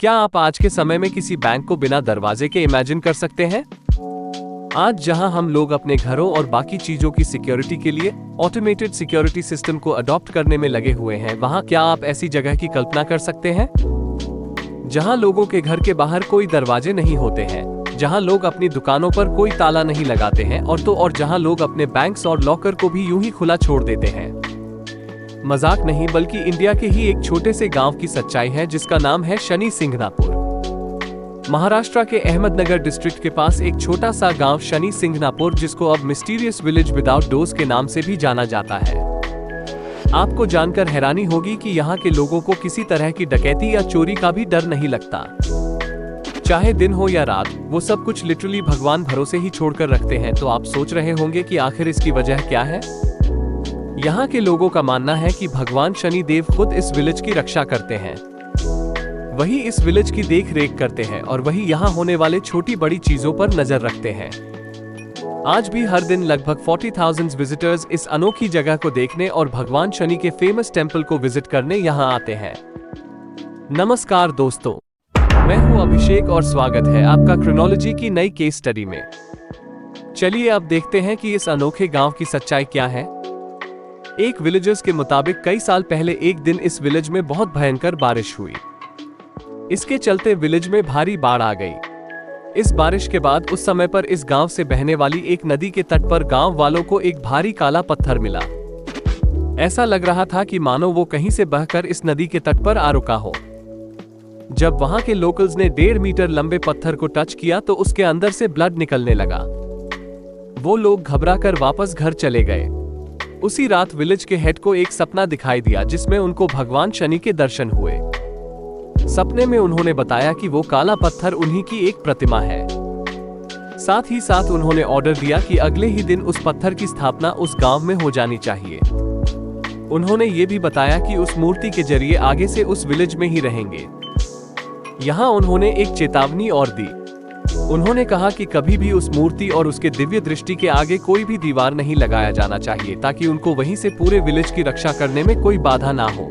क्या आप आज के समय में किसी बैंक को बिना दरवाजे के इमेजिन कर सकते हैं? आज जहां हम लोग अपने घरों और बाकी चीजों की सिक्योरिटी के लिए ऑटोमेटेड सिक्योरिटी सिस्टम को अडॉप्ट करने में लगे हुए हैं, वहां क्या आप ऐसी जगह की कल्पना कर सकते हैं जहां लोगों के घर के बाहर कोई दरवाजे नहीं होते हैं, जहां लोग अपनी दुकानों पर कोई ताला नहीं लगाते हैं और जहां लोग अपने बैंक्स और लॉकर को भी यूं ही खुला छोड़ देते हैं। मजाक नहीं, बल्कि इंडिया के ही एक छोटे से गांव की सच्चाई है जिसका नाम है शनि सिंगनापुर। महाराष्ट्र के अहमदनगर डिस्ट्रिक्ट के पास एक छोटा सा गांव शनि सिंगनापुर, जिसको अब मिस्टीरियस विलेज विदाउट डोर्स के नाम से भी जाना जाता है। आपको जानकर हैरानी होगी कि यहाँ के लोगों को किसी तरह की डकैती या चोरी का भी डर नहीं लगता। चाहे दिन हो या रात, वो सब कुछ लिटरली भगवान भरोसे ही छोड़कर रखते हैं। तो आप सोच रहे होंगे कि आखिर इसकी वजह क्या है? यहाँ के लोगों का मानना है कि भगवान शनि देव खुद इस विलेज की रक्षा करते हैं, वही इस विलेज की देख रेख करते हैं और वही यहाँ होने वाले छोटी बड़ी चीजों पर नजर रखते हैं। आज भी हर दिन लगभग 40,000 विजिटर्स इस अनोखी जगह को देखने और भगवान शनि के फेमस टेम्पल को विजिट करने यहाँ आते हैं। नमस्कार दोस्तों, मैं हूँ अभिषेक और स्वागत है आपका क्रोनोलॉजी की नई केस स्टडी में। चलिए अब देखते हैं कि इस अनोखे गांव की सच्चाई क्या है। एक विलेजर्स के मुताबिक कई साल पहले एक दिन इस विलेज में बहुत भयंकर बारिश हुई। इसके चलते विलेज में भारी बाढ़ आ गई। इस बारिश के बाद उस समय पर इस गांव से बहने वाली एक नदी के तट पर गांव वालों को एक भारी काला पत्थर मिला। ऐसा लग रहा था कि मानो वो कहीं से बहकर इस नदी के तट पर आ रुका हो। जब वहां के लोकल्स ने 1.5 मीटर लंबे पत्थर को टच किया तो उसके अंदर से ब्लड निकलने लगा। वो लोग घबराकर वापस घर चले गए। उसी रात विलेज के हेड को एक सपना दिखाई दिया जिसमें उनको भगवान शनि के दर्शन हुए। सपने में उन्होंने बताया कि वो काला पत्थर उन्हीं की एक प्रतिमा है। साथ ही साथ उन्होंने ऑर्डर दिया कि अगले ही दिन उस पत्थर की स्थापना उस गांव में हो जानी चाहिए। उन्होंने ये भी बताया कि उस मूर्ति के जरिए आगे से उस विलेज में ही रहेंगे। यहाँ उन्होंने एक चेतावनी और दी। उन्होंने कहा कि कभी भी उस मूर्ति और उसके दिव्य दृष्टि के आगे कोई भी दीवार नहीं लगाया जाना चाहिए, ताकि उनको वहीं से पूरे विलेज की रक्षा करने में कोई बाधा ना हो।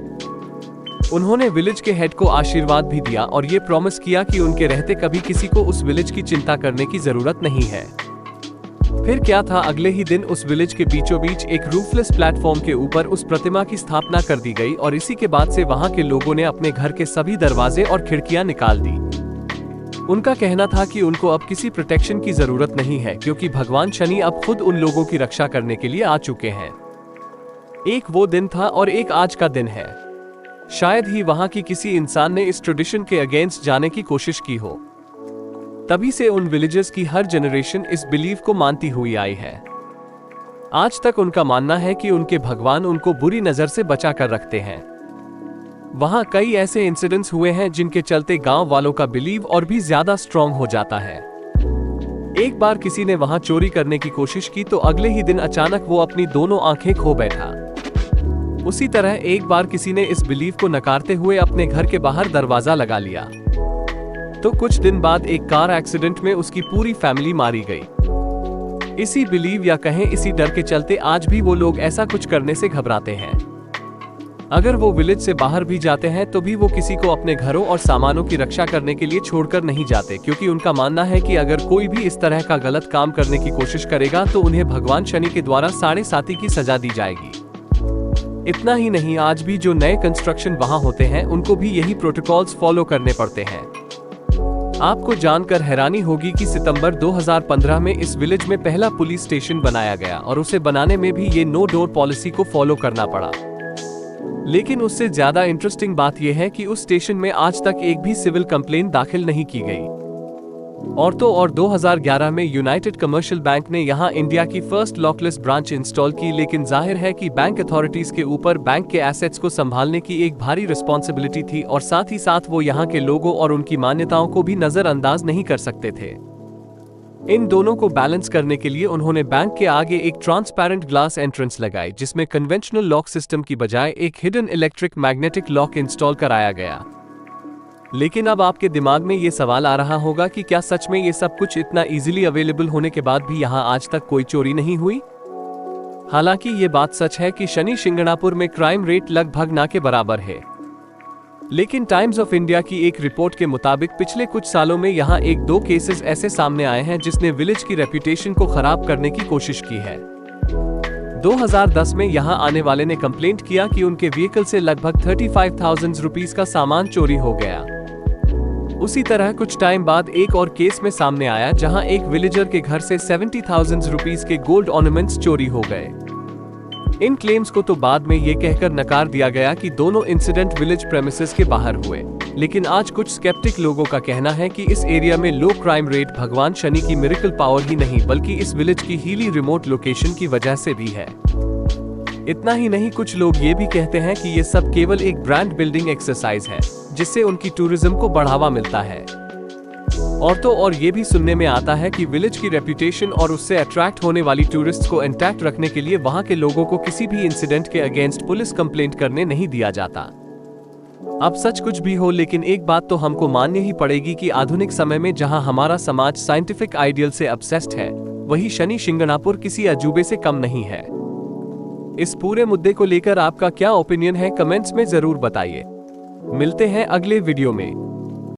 उन्होंने विलेज के हेड को आशीर्वाद भी दिया और ये प्रॉमिस किया कि उनके रहते कभी किसी को उस विलेज की चिंता करने की जरूरत नहीं है। फिर क्या था, अगले ही दिन उस विलेज के बीचों बीच एक रूफलेस प्लेटफॉर्म के ऊपर उस प्रतिमा की स्थापना कर दी गई और इसी के बाद से वहां के लोगों ने अपने घर के सभी दरवाजे और खिड़कियां निकाल दी। उनका कहना था कि उनको अब किसी प्रोटेक्शन की जरूरत नहीं है, क्योंकि भगवान शनि अब खुद उन लोगों की रक्षा करने के लिए आ चुके हैं। एक वो दिन था और एक आज का दिन है। शायद ही वहां की किसी इंसान ने इस ट्रेडिशन के अगेंस्ट जाने की कोशिश की हो। तभी से उन विलेजर्स की हर जनरेशन इस बिलीफ को मानती हुई आई है। आज तक उनका मानना है कि उनके भगवान उनको बुरी नजर से बचा कर रखते हैं। वहां कई ऐसे इंसिडेंट्स हुए हैं जिनके चलते गांव वालों का बिलीव और भी ज्यादा स्ट्रॉन्ग हो जाता है। एक बार किसी ने वहां चोरी करने की कोशिश की तो अगले ही दिन अचानक वो अपनी दोनों आंखें खो बैठा। उसी तरह एक बार किसी ने इस बिलीव को नकारते हुए अपने घर के बाहर दरवाजा लगा लिया, तो कुछ दिन बाद एक कार एक्सीडेंट में उसकी पूरी फैमिली मारी गई। इसी बिलीव या कहें इसी डर के चलते आज भी वो लोग ऐसा कुछ करने से घबराते हैं। अगर वो विलेज से बाहर भी जाते हैं तो भी वो किसी को अपने घरों और सामानों की रक्षा करने के लिए छोड़कर नहीं जाते, क्योंकि उनका मानना है कि अगर कोई भी इस तरह का गलत काम करने की कोशिश करेगा तो उन्हें भगवान शनि के द्वारा 7.5 की सजा दी जाएगी। इतना ही नहीं, आज भी जो नए कंस्ट्रक्शन वहां होते हैं उनको भी यही प्रोटोकॉल्स फॉलो करने पड़ते हैं। आपको जानकर हैरानी होगी कि सितंबर 2015 में इस विलेज में पहला पुलिस स्टेशन बनाया गया और उसे बनाने में भी ये नो डोर पॉलिसी को फॉलो करना पड़ा। लेकिन उससे ज्यादा इंटरेस्टिंग बात यह है कि उस स्टेशन में आज तक एक भी सिविल कंप्लेंट दाखिल नहीं की गई। और 2011 में यूनाइटेड कमर्शियल बैंक ने यहां इंडिया की फर्स्ट लॉकलेस ब्रांच इंस्टॉल की, लेकिन जाहिर है कि बैंक अथॉरिटीज के ऊपर बैंक के एसेट्स को संभालने की एक भारी रिस्पॉन्सिबिलिटी थी और साथ ही साथ वो यहां के लोगों और उनकी मान्यताओं को भी नजरअंदाज नहीं कर सकते थे। इन दोनों को बैलेंस करने के लिए उन्होंने बैंक के आगे एक ट्रांसपेरेंट ग्लास एंट्रेंस लगाई, जिसमें कन्वेंशनल लॉक सिस्टम की बजाय एक hidden electric magnetic lock install कराया गया। लेकिन अब आपके दिमाग में ये सवाल आ रहा होगा कि क्या सच में ये सब कुछ इतना इजीली अवेलेबल होने के बाद भी यहाँ आज तक कोई चोरी नहीं हुई? हालांकि ये बात सच है कि शनि सिंगनापुर में क्राइम रेट लगभग ना के बराबर है। लेकिन टाइम्स ऑफ इंडिया की एक रिपोर्ट के मुताबिक पिछले कुछ सालों में यहाँ 1-2 केसेस ऐसे सामने आए हैं जिसने विलेज की रेपुटेशन को खराब करने की कोशिश की है। 2010 में यहाँ आने वाले ने कंप्लेंट किया कि उनके व्हीकल से लगभग 35,000 रुपीस का सामान चोरी हो गया। उसी तरह कुछ टाइम बाद एक और केस में सामने आया जहां एक विलेजर के घर से 70,000 रुपीस के गोल्ड ऑर्नामेंट्स चोरी हो गए। इन क्लेम्स को तो बाद में ये कहकर नकार दिया गया कि दोनों इंसिडेंट विलेज प्रेमिसेस के बाहर हुए, लेकिन आज कुछ स्केप्टिक लोगों का कहना है कि इस एरिया में लो क्राइम रेट भगवान शनि की मिरेकल पावर ही नहीं बल्कि इस विलेज की हीली रिमोट लोकेशन की वजह से भी है। इतना ही नहीं, कुछ लोग ये भी कहते हैं कि ये सब केवल एक ब्रांड बिल्डिंग एक्सरसाइज है जिससे उनकी टूरिज्म को बढ़ावा मिलता है। और तो और ये भी सुनने में आता है कि विलेज की रेपुटेशन और उससे अट्रैक्ट होने वाली टूरिस्ट्स को इंटैक्ट रखने के लिए वहां के लोगों को किसी भी इंसिडेंट के अगेंस्ट पुलिस कंप्लेंट करने नहीं दिया जाता। अब सच कुछ भी हो, लेकिन एक बात तो हमको माननी ही पड़ेगी कि आधुनिक समय में जहां हमारा समाज साइंटिफिक आइडियल से ऑब्सेस्ड है, वही शनि शिंगणापुर किसी अजूबे से कम नहीं है। इस पूरे मुद्दे को लेकर आपका क्या ओपिनियन है, कमेंट्स में जरूर बताइए। मिलते हैं अगले वीडियो में।